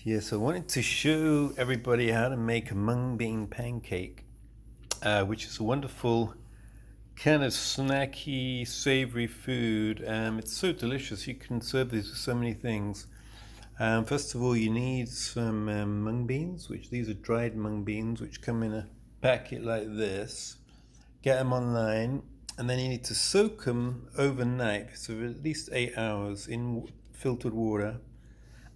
Yes, I wanted to show everybody how to make a mung bean pancake, which is a wonderful kind of snacky, savory food. It's so delicious. You can serve these with so many things. First of all, you need some mung beans, which these are dried mung beans, which come in a packet like this. Get them online, and then you need to soak them overnight, so at least 8 hours in filtered water.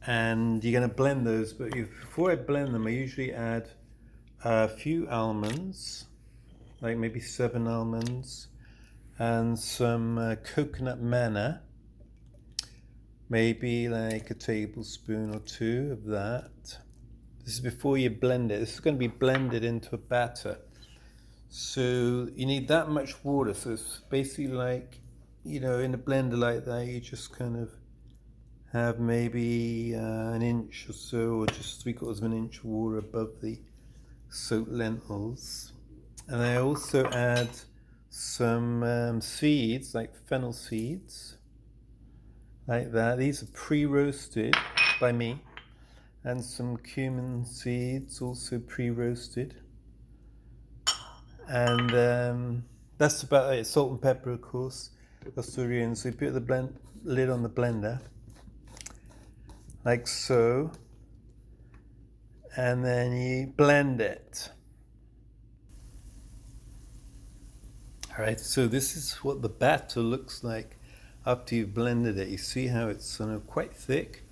And you're going to blend those, but before I blend them, I usually add a few almonds, like maybe 7 almonds, and some coconut manna, maybe like a tablespoon or 2 of that. This is before you blend it. This is going to be blended into a batter. So you need that much water. So it's basically like, in a blender like that, you just kind of have maybe an inch or so, or just 3/4 of an inch of water above the soaked lentils. And I also add some seeds, like fennel seeds, like that. These are pre-roasted by me. And some cumin seeds, also pre-roasted. And that's about it. Salt and pepper, of course. That's what you're in. So you put the lid on the blender, like so, and then you blend it. All right, so this is what the batter looks like after you've blended it. You see how it's quite thick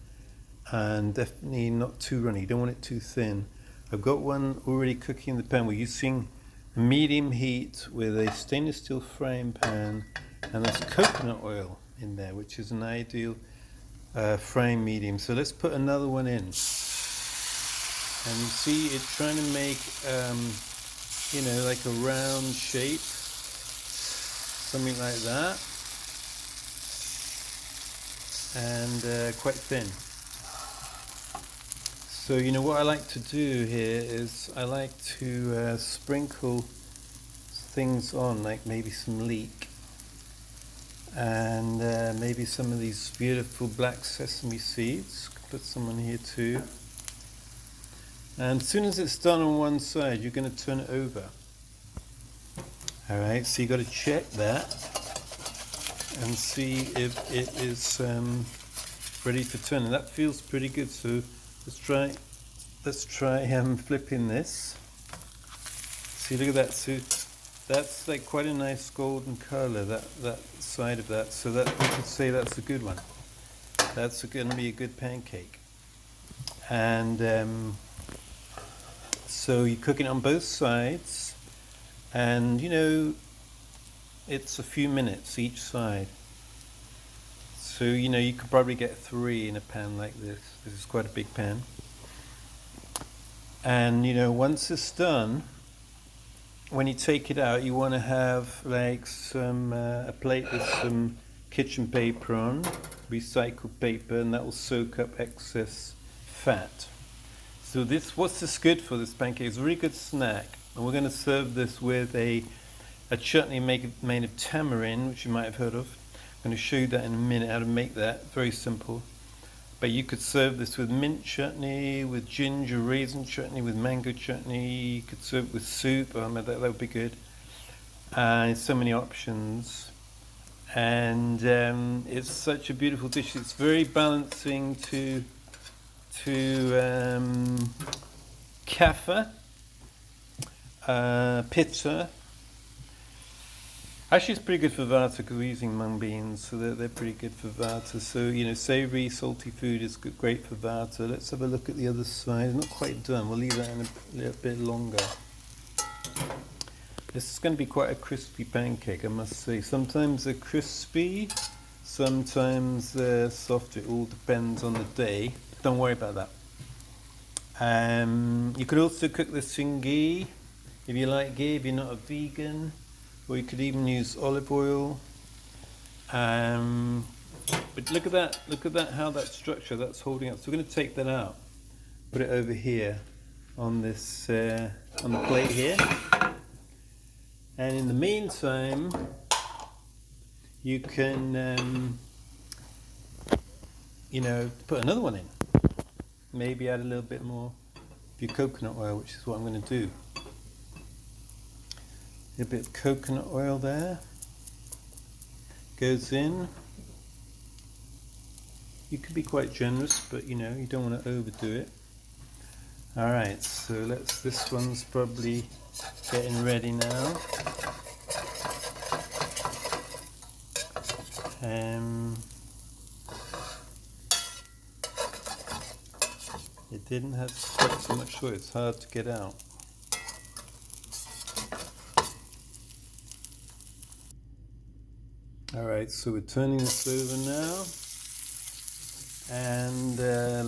and definitely not too runny. You don't want it too thin. I've got one already cooking in the pan. We're using medium heat with a stainless steel frying pan, and there's coconut oil in there, which is an ideal frying medium. So let's put another one in, and you see it's trying to make like a round shape, something like that, and quite thin. So what I like to do here is I like to sprinkle things on, like maybe some leek, and maybe some of these beautiful black sesame seeds. Put some on here too. And as soon as it's done on one side, you're going to turn it over. Alright, so you got to check that and see if it is ready for turning. That feels pretty good, so let's try flipping this. See, look at that. So that's like quite a nice golden color, that side of that. So that we could say that's a good one. That's going to be a good pancake. And so you're cooking on both sides, and it's a few minutes each side. So you could probably get 3 in a pan like this. This is quite a big pan. And once it's done, when you take it out, you want to have like a plate with some kitchen paper on, recycled paper, and that will soak up excess fat. So what's this good for, this pancake? It's a really good snack, and we're going to serve this with a chutney made of tamarind, which you might have heard of. I'm going to show you that in a minute, how to make that. Very simple. But you could serve this with mint chutney, with ginger raisin chutney, with mango chutney. You could serve it with soup. That would be good. So many options. And it's such a beautiful dish. It's very balancing to kapha, pitta. Actually, it's pretty good for vata because we're using mung beans, so they're pretty good for vata. So, savory, salty food is great for vata. Let's have a look at the other side. It's not quite done. We'll leave that in a little bit longer. This is going to be quite a crispy pancake, I must say. Sometimes they're crispy, sometimes they're soft. It all depends on the day. Don't worry about that. You could also cook this in ghee, if you like ghee, if you're not a vegan. Or you could even use olive oil. But look at that, how that structure, that's holding up. So we're going to take that out, put it over here on this, on the plate here. And in the meantime, you can, put another one in. maybe add a little bit more of your coconut oil, which is what I'm going to do. A bit of coconut oil there goes in. You could be quite generous, but you don't want to overdo it. Alright, so this one's probably getting ready now. It didn't have quite so much oil, it's hard to get out. Alright, so we're turning this over now, and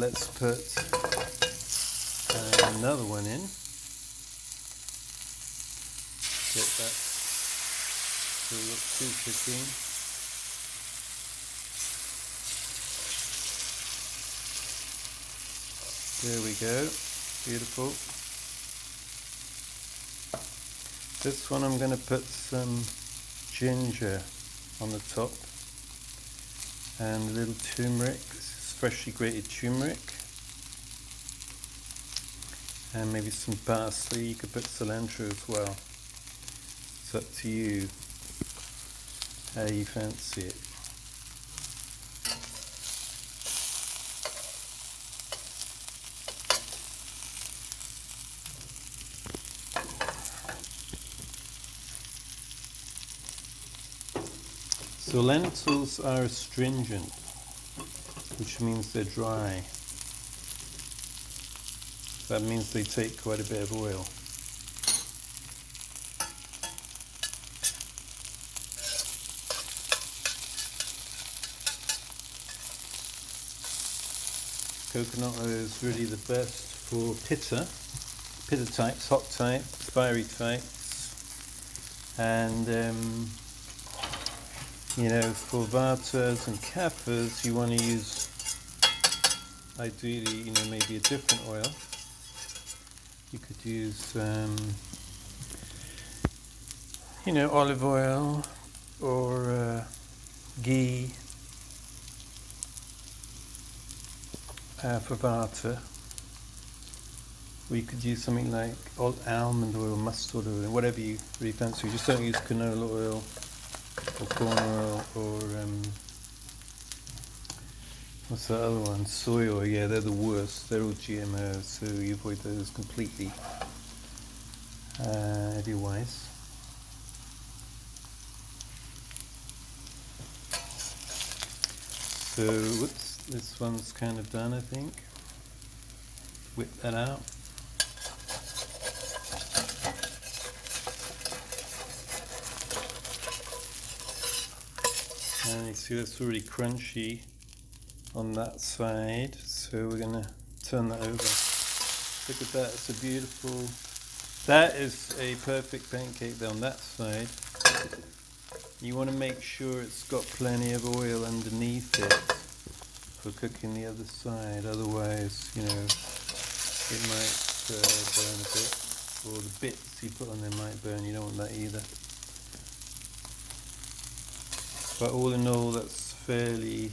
let's put another one in. Get that to look too cooking. There we go, beautiful. This one I'm going to put some ginger on the top and a little turmeric. This is freshly grated turmeric, and maybe some parsley. You could put cilantro as well. It's up to you how you fancy it. So lentils are astringent, which means they're dry. That means they take quite a bit of oil. Coconut oil is really the best for pitta types, hot types, fiery types, and for vatas and kaphas, you want to use, ideally, maybe a different oil. You could use, olive oil or ghee for vata. Or you could use something like almond oil, mustard oil, whatever you really fancy. Just don't use canola oil or corn oil or what's that other one? Soy oil. Yeah, they're the worst. They're all GMO, so you avoid those completely. If you're wise. So, whoops, this one's kind of done, I think. Whip that out. And you see that's already crunchy on that side, so we're going to turn that over. Look at that, it's a beautiful, that is a perfect pancake on that side. You want to make sure it's got plenty of oil underneath it for cooking the other side, otherwise, it might burn a bit, or the bits you put on there might burn. You don't want that either. But all in all, that's fairly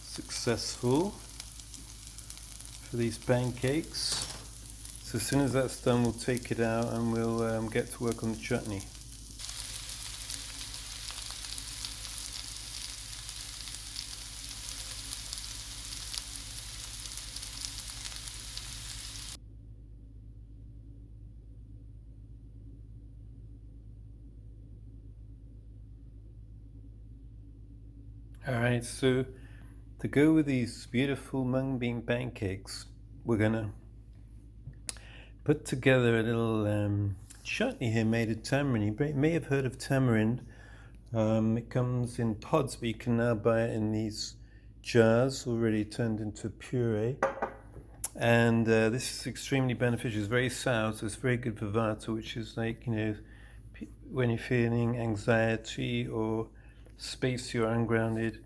successful for these pancakes. So as soon as that's done, we'll take it out and we'll get to work on the chutney. Alright, so to go with these beautiful mung bean pancakes, we're gonna put together a little chutney here made of tamarind. You may have heard of tamarind. It comes in pods, but you can now buy it in these jars already turned into puree. And this is extremely beneficial. It's very sour, so it's very good for vata, which is like, when you're feeling anxiety or spacey or ungrounded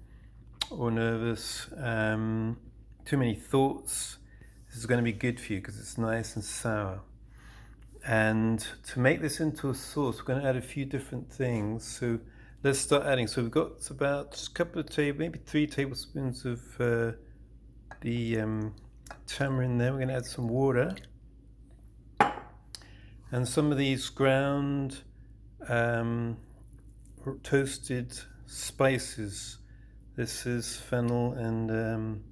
or nervous, too many thoughts, this is going to be good for you because it's nice and sour. And to make this into a sauce, we're going to add a few different things. So let's start adding. So we've got about just a couple of maybe 3 tablespoons of the tamarind there. We're going to add some water. And some of these ground toasted spices. This is fennel and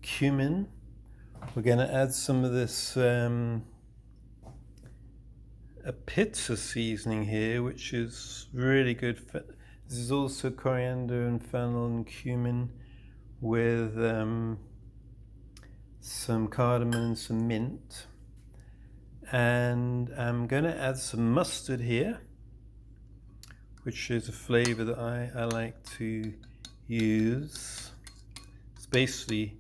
cumin. We're going to add some of this a pizza seasoning here, which is really good. This is also coriander and fennel and cumin with some cardamom and some mint. And I'm going to add some mustard here, which is a flavor that I like to use. It's basically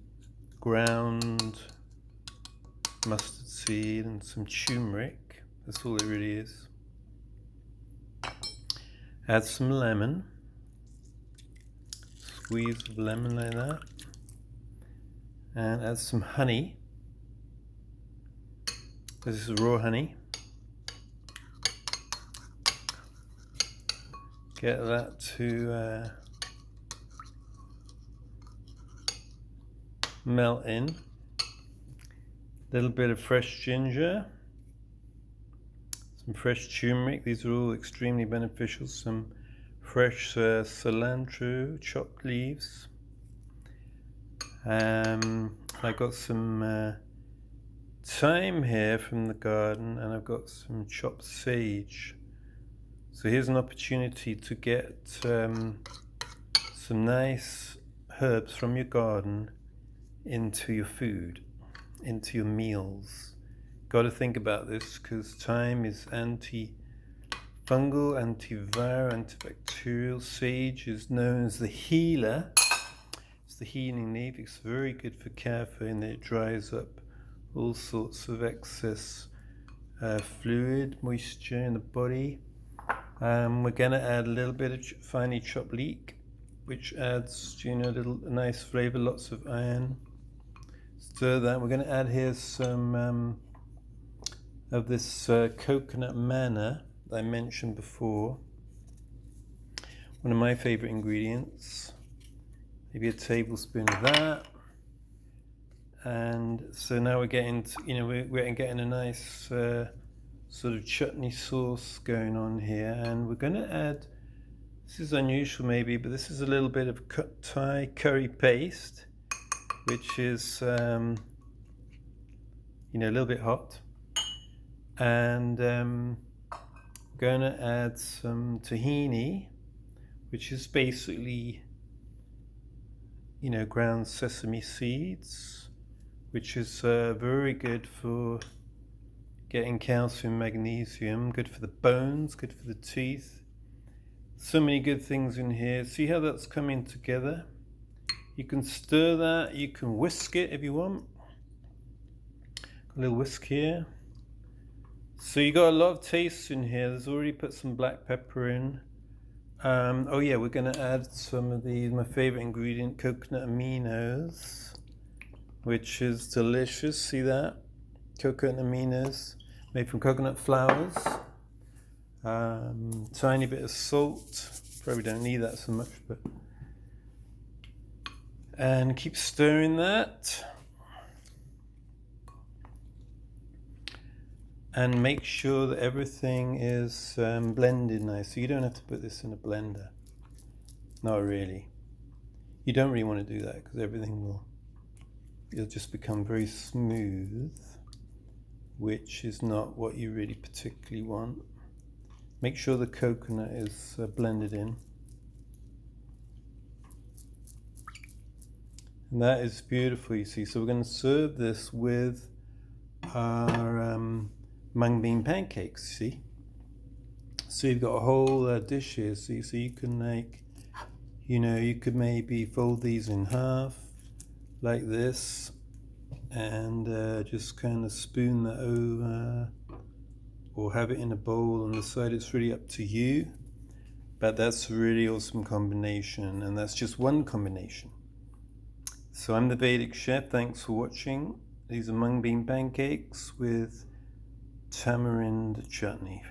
ground mustard seed and some turmeric. That's all it really is. Add some lemon. Squeeze of lemon like that. And add some honey. This is raw honey. Get that to melt in. A little bit of fresh ginger. Some fresh turmeric. These are all extremely beneficial. Some fresh cilantro, chopped leaves. I got some thyme here from the garden, and I've got some chopped sage. So here's an opportunity to get some nice herbs from your garden into your food, into your meals. Got to think about this, because thyme is antifungal, antiviral, antibacterial. Sage is known as the healer. It's the healing leaf. It's very good for caffeine. It dries up all sorts of excess fluid, moisture in the body. We're going to add a little bit of finely chopped leek, which adds, a nice flavor, lots of iron. Stir that. We're going to add here some of this coconut manna that I mentioned before. One of my favorite ingredients. Maybe a tablespoon of that. And so now we're getting, we're getting a nice sort of chutney sauce going on here. And we're going to add, this is unusual maybe, but this is a little bit of Thai curry paste, which is, a little bit hot. And going to add some tahini, which is basically, ground sesame seeds, which is very good for getting calcium, magnesium, good for the bones, good for the teeth. So many good things in here. See how that's coming together? You can stir that, you can whisk it if you want. A little whisk here. So you got a lot of taste in here. There's already put some black pepper in. Oh yeah, we're going to add some of my favorite ingredient, coconut aminos, which is delicious. See that? Coconut aminos made from coconut flowers. Tiny bit of salt. Probably don't need that so much, but and keep stirring that. And make sure that everything is blended nice. So you don't have to put this in a blender. Not really. You don't really want to do that, because it'll just become very smooth, which is not what you really particularly want. Make sure the coconut is blended in. And that is beautiful, you see. So we're going to serve this with our mung bean pancakes, see? So you've got a whole dish here, see? So you can make, you could maybe fold these in half, like this, and just kind of spoon that over, or have it in a bowl on the side. It's really up to you, but that's a really awesome combination, and that's just one combination. So I'm the Vedic chef. Thanks for watching. These are mung bean pancakes with tamarind chutney.